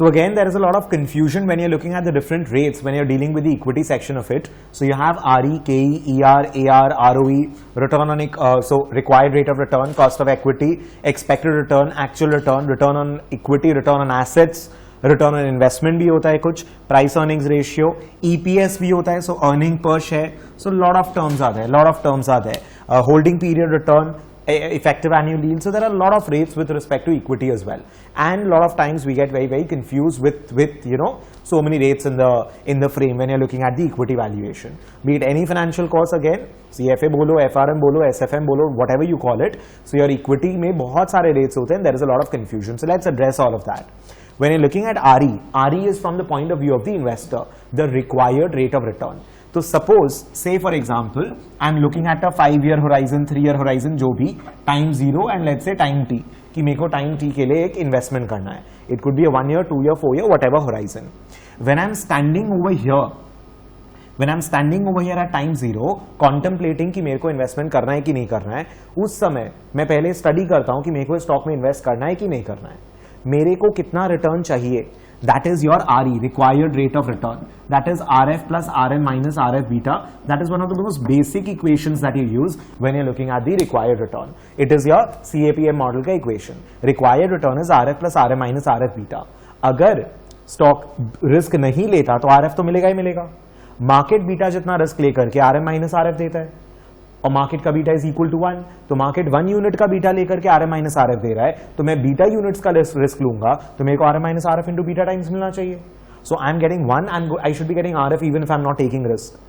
So again, there is a lot of confusion when you're looking at the different rates when you're dealing with the equity section of it. So you have RE, KE, ER, AR, ROE, return on so required rate of return, cost of equity, expected return, actual return, return on equity, return on assets, return on investment भी होता है कुछ, price earnings ratio, EPS भी होता है, so earning per share. So lot of terms are there. Holding period return, effective annual yield. So there are a lot of rates with respect to equity as well, and a lot of times we get very confused with you know so many rates in the frame when you're looking at the equity valuation, be it any financial cost, again CFA bolo, FRM bolo, SFM bolo, whatever you call it. So your equity में बहुत सारे rates होते हैं, there is a lot of confusion. So let's address all of that. When you're looking at RE is from the point of view of the investor, the required rate of return. तो suppose, say for example, I'm looking at a 5-year horizon, 3-year horizon, जो भी time 0 and let's say time t, कि मेरे को time t के लिए एक investment करना है. It could be a 1 year, 2 year, 4 year, whatever horizon. When I'm standing over here at time 0, contemplating कि मेरे को investment करना है कि नहीं करना है, उस समय मैं पहले study करता हूँ कि मेरे को stock में invest करना है कि नहीं करना है, मेरे को कितना return चाहिए. That is your RE, required rate of return. That is RF plus RM minus RF beta. That is one of the most basic equations that you use when you're looking at the required return. It is your CAPM model का equation. Required return is RF plus RM minus RF beta. अगर stock risk नहीं लेता तो RF तो मिलेगा ही मिलेगा. Market beta जितना risk लेकर के RM minus RF देता है, और मार्केट का बीटा इज इक्वल टू 1, तो मार्केट 1 यूनिट का बीटा लेकर के RM माइनस RF दे रहा है, तो मैं बीटा यूनिट्स का रिस्क लूंगा, तो मेरे को RM minus RF into beta times मिलना चाहिए. So I am getting 1 and I should be getting RF even if I am not taking risk.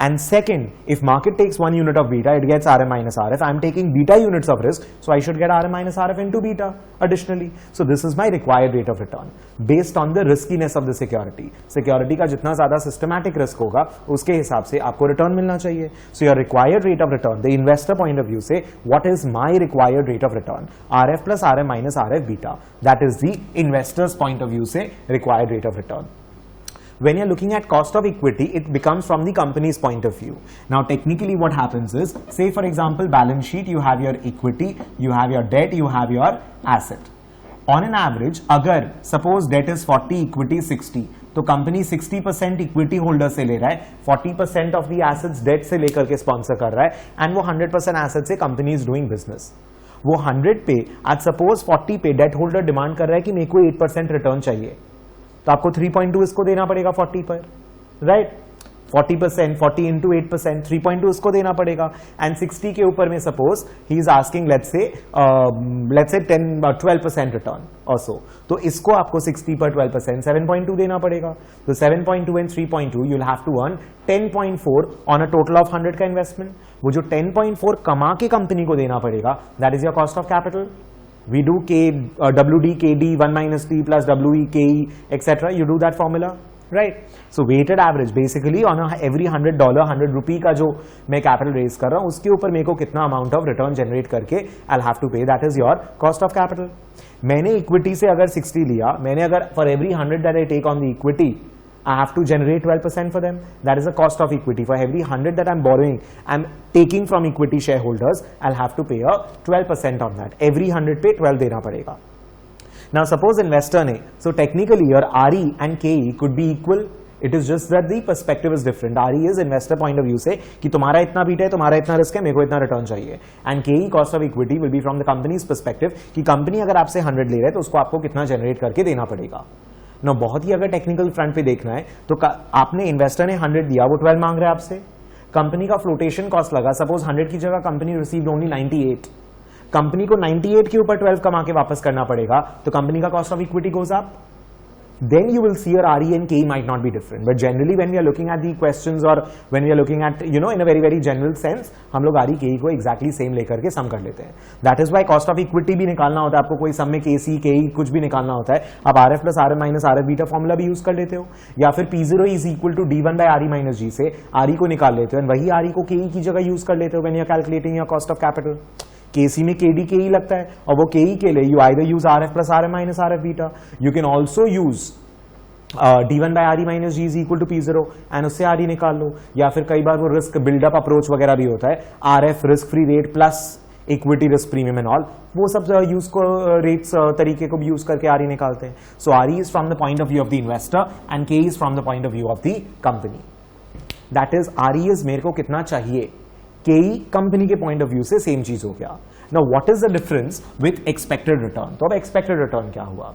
And second, if market takes 1 unit of beta, it gets RM minus RF. I am taking beta units of risk, so I should get RM minus RF into beta additionally. So this is my required rate of return based on the riskiness of the security. Security का जितना ज़्यादा systematic risk होगा, उसके हिसाब से आपको return मिलना चाहिए. So your required rate of return, the investor point of view say, what is my required rate of return? RF plus RM minus RF beta. That is the investor's point of view say required rate of return. When you're looking at cost of equity, it becomes from the company's point of view. Now technically what happens is, say for example balance sheet, you have your equity, you have your debt, you have your asset. On an average, अगर suppose debt is 40, equity 60, तो company 60% equity holder से ले रहा है, 40% of the assets date से लेकर के sponsor कर रहा है, एंड वो 100% एसेट से कंपनी इज डूइंग बिजनेस. वो 100 पे आज सपोज 40 पे डेट होल्डर डिमांड कर रहा है कि मेरे को 8% रिटर्न चाहिए, तो आपको 3.2 इसको देना पड़ेगा 40 पर, राइट? 40%, 40 into 8%, 3.2 इसको देना पड़ेगा. एंड 60 के ऊपर में suppose he is asking let's say 12% return और सो, तो इसको आपको 60 पर 12% 7.2 देना पड़ेगा. तो 7.2 and 3.2 you will have to earn 10.4 on a total of 100 का इन्वेस्टमेंट. वो जो 10.4 कमा के कंपनी को देना पड़ेगा, that is your cost of capital. We do WD, KD, 1 minus T plus WE, KE, etc. You do that formula, right? So weighted average basically on every $100, 100 rupee का जो मैं capital raise कर रहा हूँ, उसके ऊपर मेरे को कितना amount of return generate करके I'll have to pay. That is your cost of capital. मैंने equity से अगर 60 लिया, मैंने अगर for every 100 that I take on the equity, I have to generate 12% for them. That is the cost of equity. For every 100 that I'm borrowing, I'm taking from equity shareholders, I'll have to pay a 12% on that. Every 100 पे 12 देना पड़ेगा. Now suppose investor ने, so technically your RE and KE could be equal. It is just that the perspective is different. RE is investor point of view से कि तुम्हारा इतना beta है, तुम्हारा इतना रिस्क है, मेरे को इतना रिटर्न चाहिए. And KE cost of equity will be from the company's perspective कि कंपनी अगर आपसे 100 ले रहा है तो उसको आपको कितना जनरेट करके देना पड़ेगा. ना बहुत ही अगर टेक्निकल फ्रंट पे देखना है तो आपने इन्वेस्टर ने 100 दिया, वो 12 मांग रहा है आपसे. कंपनी का फ्लोटेशन कॉस्ट लगा, सपोज 100 की जगह कंपनी रिसीव्ड ओनली 98, कंपनी को 98 के ऊपर 12 कमा के वापस करना पड़ेगा, तो कंपनी का cost of equity goes up. Then you will see your RE and KE might not be different, but generally when we are looking at the questions or when we are looking at in a very general sense, हम लोग RE KE को exactly same लेकर के सम कर लेते हैं. That is why cost of equity भी निकालना होता है आपको, कोई सम में KC KE कुछ भी निकालना होता है, आप RF plus RM minus RF beta formula भी यूज कर लेते हो, या फिर P0 is equal to D1 by RE minus G से RE को निकाल लेते हो, और वही RE को KE की जगह यूज कर लेते हो when you are calculating your cost of capital. KC में KD KE लगता है, और वो KE के लिए you either use RF plus RM minus RF beta. You can also use D1 by RE minus G is equal to P0 and उससे RE निकाल लो, या फिर कई बार वो रिस्क बिल्डअप अप्रोच वगैरह भी होता है, RF risk free rate plus equity risk premium and all, वो सब यूज को रेट्स तरीके को भी यूज करके आरई निकालते हैं. So RE is from the point of view of the investor and K is from the point of view of the company. That is RE is मेरे को कितना चाहिए, के कंपनी के पॉइंट ऑफ व्यू से same चीज हो गया. Now what is the difference with expected return. तो अब एक्सपेक्टेड रिटर्न क्या हुआ.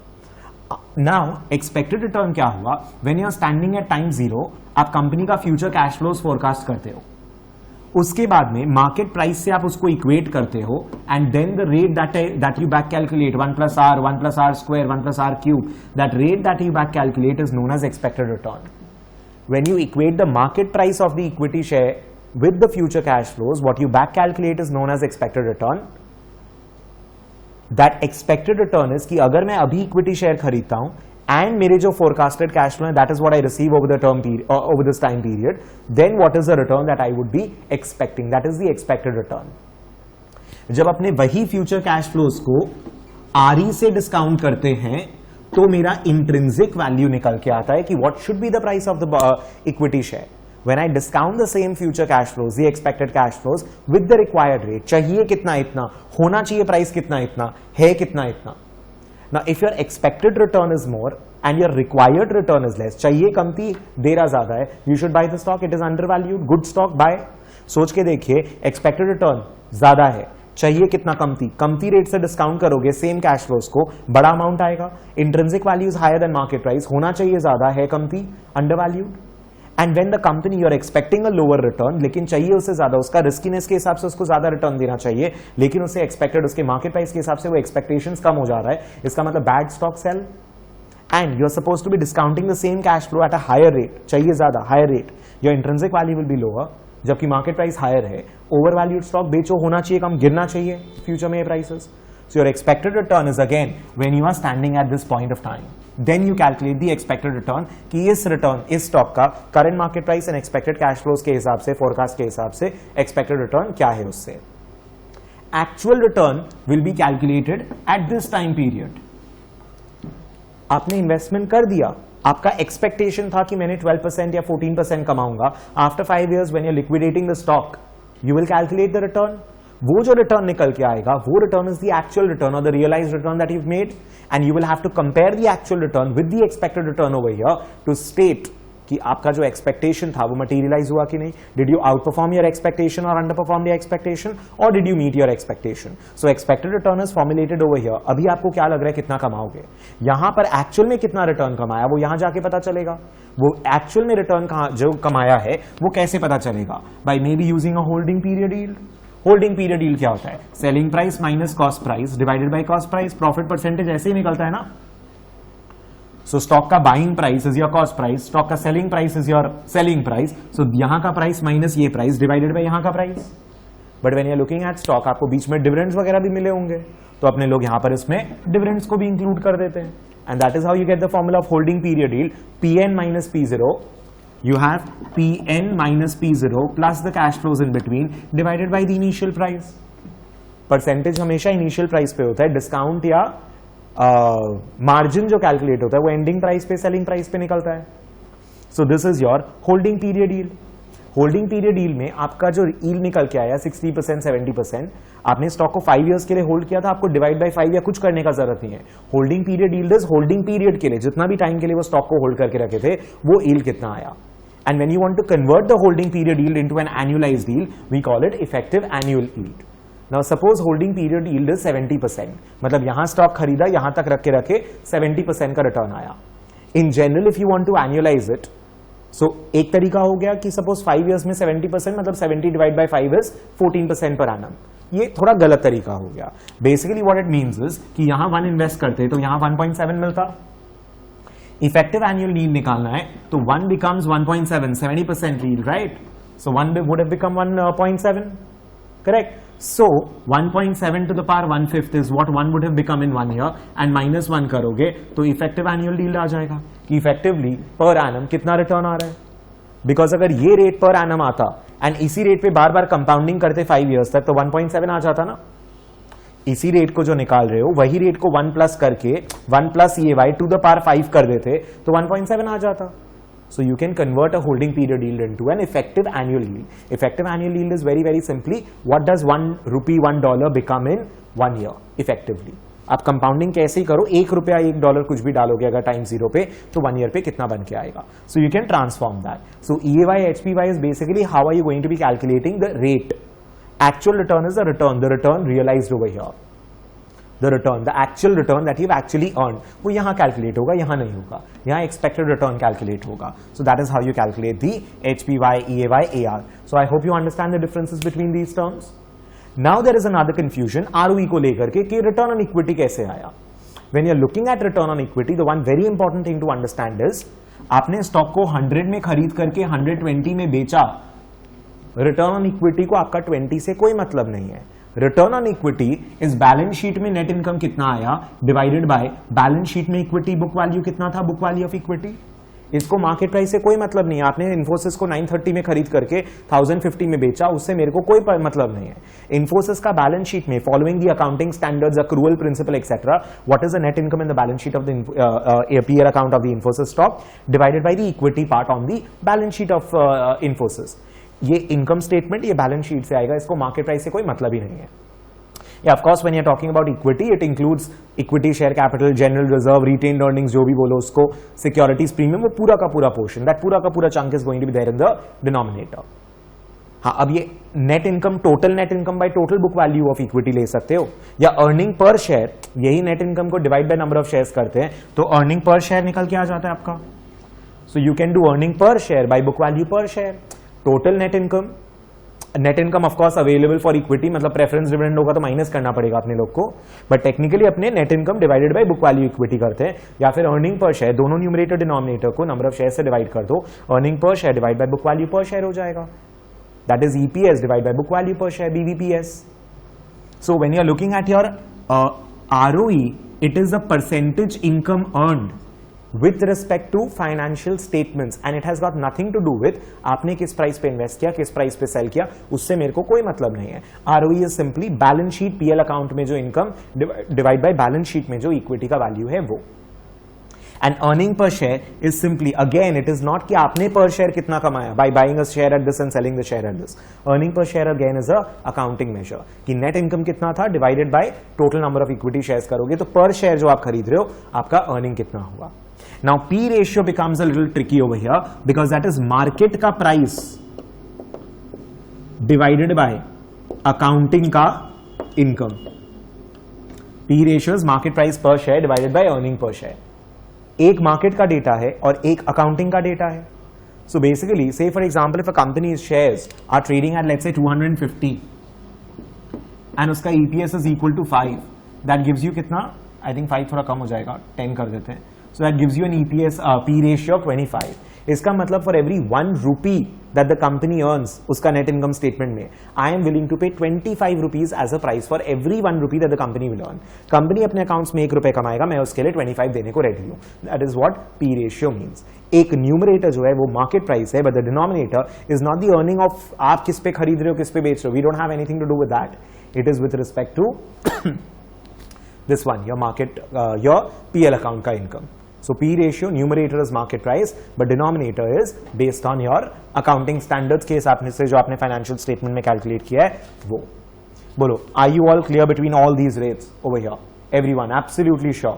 नाउ एक्सपेक्टेड रिटर्न क्या हुआ, when you are standing at time zero, आप कंपनी का फ्यूचर कैश फ्लोज फोरकास्ट करते हो, उसके बाद में मार्केट प्राइस से आप उसको इक्वेट करते हो and then the rate that you back calculate 1 + r 1 + r square 1 + r cube, that rate that you back calculate is known as expected return. When you equate the market price of the equity share with the future cash flows, what you back calculate is known as expected return. That expected return is कि अगर मैं अभी equity share खरीदता हूं and मेरे जो forecasted cash flow है that is what I receive over the term period, over this time period, then what is the return that I would be expecting, that is the expected return. जब अपने वही future cash flows को आरई से discount करते हैं तो मेरा intrinsic value निकल के आता है कि what should be the price of the equity share. When I discount the same future cash flows, the expected cash flows with the required rate, चाहिए कितना इतना, होना चाहिए प्राइस कितना इतना, है कितना इतना. Now, if your expected return is more and your required return is less, चाहिए कमती, देरा ज्यादा है, you should buy the stock, it is undervalued, good stock, buy. सोच के देखिए, expected return ज्यादा है, चाहिए कितना कमती, कमती रेट से डिस्काउंट करोगे सेम कैश फ्लोज को, बड़ा अमाउंट आएगा. Intrinsic value is higher than market price, होना चाहिए ज्यादा, है कमती, undervalued. And when the company you are expecting a lower return, लेकिन चाहिए उससे ज्यादा, उसका रिस्कीनेस के हिसाब से उसको ज्यादा रिटर्न देना चाहिए, लेकिन उससे एक्सपेक्टेड उसके मार्केट प्राइस के हिसाब से वो एक्सपेक्टेशंस कम हो जा रहा है, इसका मतलब bad stock sell. And you are suppose to be discounting the same cash flow at a higher rate, चाहिए ज्यादा, higher rate, your intrinsic value will be lower, जबकि मार्केट प्राइस हायर है. ओवर वैल्यूड स्टॉक बेचो, होना चाहिए कम, गिरना चाहिए फ्यूचर में prices. So your expected return is again when you are standing at this point of time. Then you calculate the expected return कि इस return, इस stock का current market price and expected cash flows के हिसाब से, forecast के हिसाब से expected return क्या है उससे. Actual return will be calculated at this time period. आपने investment कर दिया, आपका expectation था कि मैंने 12% या 14% कमाऊंगा. After 5 years when you're liquidating the stock, you will calculate the return. वो जो रिटर्न निकल के आएगा वो return is the actual return और the realised return that you made, and you will have to compare the actual return with the expected return over here to state कि आपका जो एक्सपेक्टेशन था वो मटेरियलाइज हुआ कि नहीं. Did you outperform your expectation और underperform your expectation, और did you meet your expectation. So expected return is formulated over here. अभी आपको क्या लग रहा है कितना कमाओगे, यहां पर एक्चुअल में कितना रिटर्न कमाया वो यहां जाके पता चलेगा. वो एक्चुअल में रिटर्न जो कमाया है वो कैसे पता चलेगा, by maybe using a holding period yield. Holding period yield क्या होता है, selling price minus cost price divided by cost price. Profit percentage ऐसे ही निकलता है ना. सो स्टॉक का buying price is your cost price, stock का selling price is your selling price. So यहां का प्राइस माइनस ये प्राइस डिवाइडेड बाय यहां का price. But when you are looking at stock, आपको बीच में डिविडेंड्स वगैरह भी मिले होंगे, तो अपने लोग यहां पर इसमें डिविडेंड्स को भी इंक्लूड कर देते हैं. And that is how you get the formula of holding period yield. Pn minus P0, you have Pn minus P0 plus the cash flows in between divided by the initial price. Percentage हमेशा initial price पे होता है, discount या margin जो calculate होता है वो ending price पे, सेलिंग प्राइस पे निकलता है. So this is your holding period yield. Holding period yield में आपका जो यील्ड निकल के आया 60% 70%, आपने स्टॉक को 5 इयर्स के लिए होल्ड किया था, आपको डिवाइड बाय 5 या कुछ करने का जरूरत नहीं है. Holding period yield is holding period के लिए, जितना भी टाइम के लिए वो स्टॉक को होल्ड करके रखे थे वो यील्ड कितना आया. And when you want to convert the holding period yield into an annualized yield, we call it effective annual yield. Now suppose holding period yield is 70%, मतलब यहां स्टॉक खरीदा, यहां तक रख के 70% का रिटर्न आया. In general, if you want to annualize it, so एक तरीका हो गया कि suppose 5 years में 70%, मतलब 70 divided by 5 is 14% per annum. ये थोड़ा गलत तरीका हो गया. Basically what it means is कि यहां 1 इन्वेस्ट करते तो यहां 1.7 मिलता. इफेक्टिव एनुअल यील्ड निकालना है तो 1 becomes 1.7, 70% yield, right? So 1 would have become 1.7, correct? So 1.7 to the power 1/5 is what 1 would have become in 1 year, and minus 1 करोगे तो इफेक्टिव एनुअल यील्ड आ जाएगा कि इफेक्टिवली पर एनम कितना रिटर्न आ रहा है. बिकॉज अगर ये रेट पर एनम आता एंड इसी रेट पे बार बार कंपाउंडिंग करते 5 इयर्स तक तो 1.7 आ जाता ना. इसी रेट को जो निकाल रहे हो वही रेट को 1 प्लस करके 1 प्लस ये y टू द पावर 5 कर देते तो 1.7 आ जाता. So you can convert a holding period yield into an effective annual yield. Effective annual yield is very, very simply, what does $1 become in 1 year effectively? आप compounding कैसे ही करो, $1 $1 कुछ भी डालोगे अगर टाइम 0 पे, तो 1 ईयर पे कितना बन के आएगा. So you can transform that. So EAY HPY is basically how are you going to be calculating the rate. Actual return is the return realized over here. The actual return that you've actually earned, वो यहाँ calculate होगा, यहाँ नहीं होगा. यहाँ expected return calculate होगा. So that is how you calculate the HPY, EAY, AR. So I hope you understand the differences between these terms. Now there is another confusion ROE को लेकर के कि return on equity कैसे आया. When you're looking at return on equity, the one very important thing to understand is, आपने stock को 100 में खरीद करके 120 में बेचा, रिटर्न ऑन इक्विटी को आपका 20 से कोई मतलब नहीं है. रिटर्न ऑन इक्विटी इस बैलेंस शीट में नेट इनकम कितना आया डिवाइडेड बाय बैलेंस शीट में इक्विटी बुक वैल्यू कितना था, बुक वैल्यू ऑफ इक्विटी. इसको मार्केट प्राइस से कोई मतलब नहीं है. आपने इन्फोसिस को 930 में खरीद करके 1050 में बेचा, उससे मेरे को कोई मतलब नहीं है. इन्फोसिस का बैलेंस शीट में following the accounting standards, accrual principle etcetera, what is the net income in the balance sheet of the PL account of the Infosys stock divided by the equity part on the balance sheet of Infosys. ये income statement ये balance sheet से आएगा, इसको market price से कोई मतलब ही नहीं है. Yeah, of course, when you're talking about equity, it includes equity, share capital, general reserve, retained earnings, जो भी बोलो उसको, securities premium, वो पूरा का पूरा portion, that पूरा का पूरा chunk is going to be there in the denominator. हाँ, अब ये net income, total net income by total book value of equity ले सकते हो, या earning per share, यही net income को divide by number of shares करते हैं, तो earning per share निकल के आ जाता है आपका. So you can do earning per share by book value per share. Total net income of course available for equity, मतलब प्रेफरेंस डिविडेंड होगा तो माइनस करना पड़ेगा अपने लोग को, बट टेक्निकली अपने net income divided by book value equity करते हैं, या फिर अर्निंग पर शेयर, दोनों न्यूमरेटर डिनोमिनेटर को नंबर ऑफ शेयर से डिवाइड कर दो, earning per share divide by book value per share हो जाएगा. That is EPS divide by book value per share, BVPS. So when you are looking at your ROE, it is the percentage income earned with respect to financial statements and it has got nothing to do with आपने किस price पे invest किया, किस price पे cell किया, उससे मेरे को कोई मतलब नहीं है. ROE is simply balance sheet PL account में जो income divide by balance sheet में जो इक्विटी का वैल्यू है वो. And earning per share is simply again it is not कि आपने पर शेयर कितना कमाया by buying a share at this and selling the share at this. Earning per share again is a accounting measure कि net income कितना था divided by total number of equity shares करोगे तो पर share जो आप खरीद रहे हो आपका अर्निंग कितना हुआ. Now P ratio becomes a little tricky over here because that is market का price divided by accounting का income. P ratio is market price per share divided by earning per share. एक market का data है और एक accounting का data है. So basically, say for example, if a company's shares are trading at let's say 250 and उसका EPS is equal to 5, that gives you कितना? I think 5 थोड़ा कम हो जाएगा, 10 कर देते हैं. So that gives you an EPS P ratio of 25. इसका मतलब for every 1 rupee that the company earns उसका net income statement में I am willing to pay 25 rupees as a price for every 1 rupee that the company will earn. Company अपने accounts में 1 रुपए कमाएगा, मैं उसके लिए 25 देने को ready हूँ. That is what P ratio means. एक न्यूमरेटर जो है वो मार्केट प्राइस है, but the denominator is not the earning of आप किस पे खरीद रहे हो, किस पे बेच रहे हो. We don't have anything to do with that. It is with respect to this one, your market, your PL account का income. So P ratio, numerator is market price, but denominator is based on your accounting standards के हिसाब से जो आपने financial statement में calculate किया है वो. बोलो, are you all clear between all these rates over here? Everyone, absolutely sure.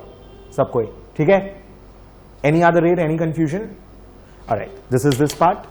सब कोई, ठीक है? Any other rate, any confusion? All right, this is this part.